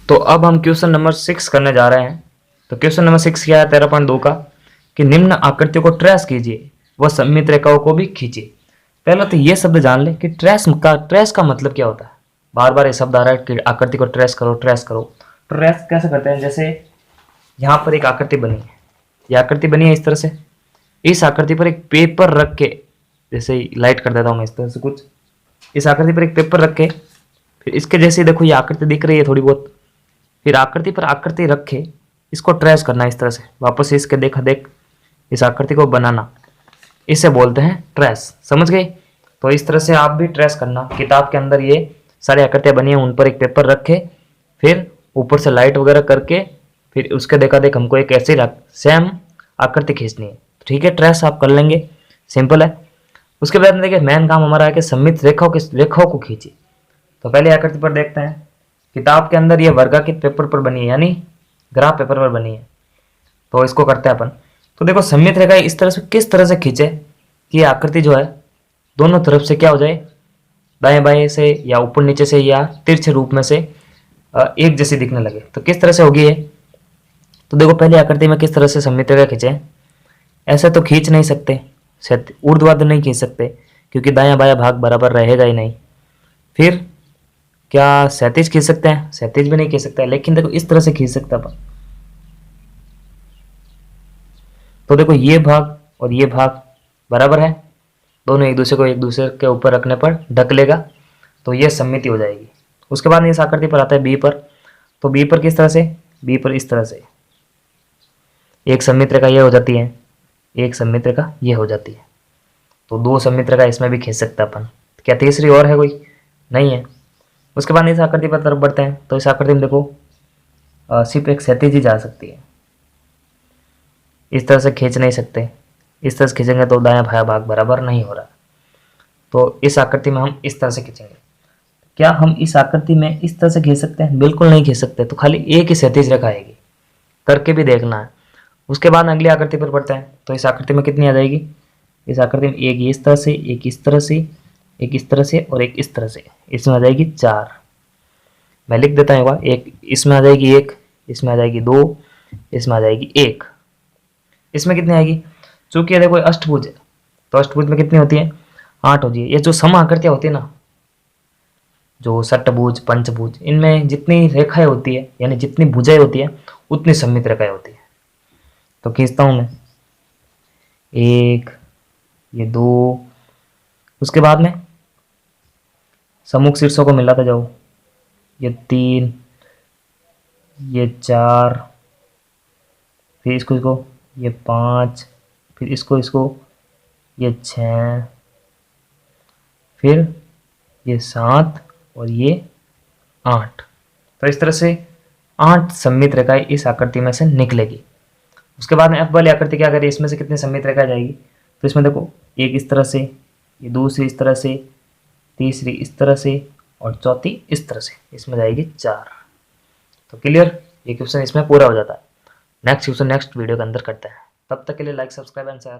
तो अब हम क्वेश्चन नंबर 6 करने जा रहे हैं। तो क्वेश्चन नंबर 6 क्या है 13.2 का कि निम्न आकृतियों को ट्रेस कीजिए व सममित रेखाओं को भी खींचिए। पहले तो ये शब्द जान ले कि ट्रेस का मतलब क्या होता है। बार बार ये शब्द आ रहा है कि आकृति को ट्रेस करो ट्रेस करो। ट्रेस कैसे करते हैं, जैसे यहाँ पर एक आकृति बनी है, ये आकृति बनी है इस तरह से, इस आकृति पर एक पेपर रख के, जैसे लाइट कर देता हूँ मैं इस तरह से कुछ, इस आकृति पर एक पेपर रख के, फिर इसके जैसे देखो ये आकृति दिख रही है थोड़ी बहुत, फिर आकृति पर आकृति रख के इसको ट्रेस करना इस तरह से, वापस से इसके देखा देख इस आकृति को बनाना, इसे बोलते हैं ट्रेस। समझ गए? तो इस तरह से आप भी ट्रेस करना। किताब के अंदर ये सारी आकृतियां बनी हैं, उन पर एक पेपर रखे, फिर ऊपर से लाइट वगैरह करके, फिर उसके देखा देख हमको एक ऐसी सेम आकृति खींचनी है। ठीक है, ट्रेस आप कर लेंगे, सिंपल है। उसके बाद में देखिए मेन काम हमारा है कि सममित रेखाओं को खींचिए। तो पहले आकृति पर देखते हैं। किताब के अंदर ये वर्गाकृत पेपर पर बनी है, यानी ग्राफ पेपर पर बनी है। तो इसको करते हैं अपन। तो देखो सममित रेखा इस तरह से किस तरह से खींचे कि आकृति जो है दोनों तरफ से क्या हो जाए, दाएं बाएं से या ऊपर नीचे से या तिरछे रूप में से एक जैसी दिखने लगे। तो किस तरह से होगी ये? तो देखो पहले आकृति में किस तरह से सममित रेखा खींचे। ऐसे तो खींच नहीं सकते, ऊर्ध्वाधर नहीं खींच सकते क्योंकि दायां बायां भाग बराबर रहेगा ही नहीं। फिर क्या क्षैतिज खींच सकते हैं? क्षैतिज भी नहीं खींच सकते, लेकिन देखो इस तरह से खींच सकते अपन। तो देखो ये भाग और ये भाग बराबर है, दोनों एक दूसरे के ऊपर रखने पर ढक लेगा, तो ये सममिति हो जाएगी। उसके बाद इस आकृति पर आता है बी पर। तो बी पर किस तरह से? बी पर इस तरह से एक सममित रेखा ये हो जाती है, एक सममित रेखा ये हो जाती है। तो दो सममित रेखा इसमें भी खींच सकते हैं अपन। क्या तीसरी और है कोई? नहीं है। उसके बाद इस आकृति पर तरफ बढ़ते हैं। तो इस आकृति में देखो सिर्फ एक क्षैतिज ही जा सकती है, इस तरह से खींच नहीं सकते। इस तरह से खींचेंगे तो दायां बायां भाग बराबर नहीं हो रहा। तो इस आकृति में हम इस तरह से खींचेंगे। क्या हम इस आकृति में इस तरह से खींच सकते हैं? बिल्कुल नहीं खींच सकते। तो खाली एक ही क्षैतिज रेखा आएगी, करके भी देखना है। उसके बाद अगली आकृति पर बढ़ते हैं। तो इस आकृति में कितनी आ जाएगी? इस आकृति में एक इस तरह से, एक इस तरह से, एक इस तरह से और एक इस तरह से, इसमें आ जाएगी 4। मैं लिख देता हूँ, एक इसमें आ जाएगी, एक इसमें आ जाएगी, 2 इसमें आ जाएगी, 1 इसमें कितनी आएगी? चूंकि देखो अष्टभुज है तो अष्टभुज में कितनी होती है? 8 होती है। ये जो सम आकृतियां होती है ना, जो षटभुज पंचभुज, इनमें जितनी रेखाएं होती है यानी जितनी भुजाएं होती है उतनी सममित रेखाएं होती है। तो खींचता हूं मैं, 1 ये 2, उसके बाद में सम्मुख शीर्षों को मिलाते जाओ, ये 3 ये 4, फिर इसको ये 5, फिर इसको ये 6, फिर ये 7 और ये 8। तो इस तरह से 8 सममित रेखाएं इस आकृति में से निकलेगी। उसके बाद में F वाली आकृति क्या करें, इसमें से कितनी सममित रेखा जाएगी? तो इसमें देखो एक इस तरह से, ये दूसरी इस तरह से, तीसरी इस तरह से और चौथी इस तरह से, इसमें जाएगी 4। तो क्लियर, ये क्वेश्चन इसमें पूरा हो जाता है। नेक्स्ट क्वेश्चन नेक्स्ट वीडियो के अंदर करते हैं। तब तक के लिए लाइक सब्सक्राइब एंड शेयर।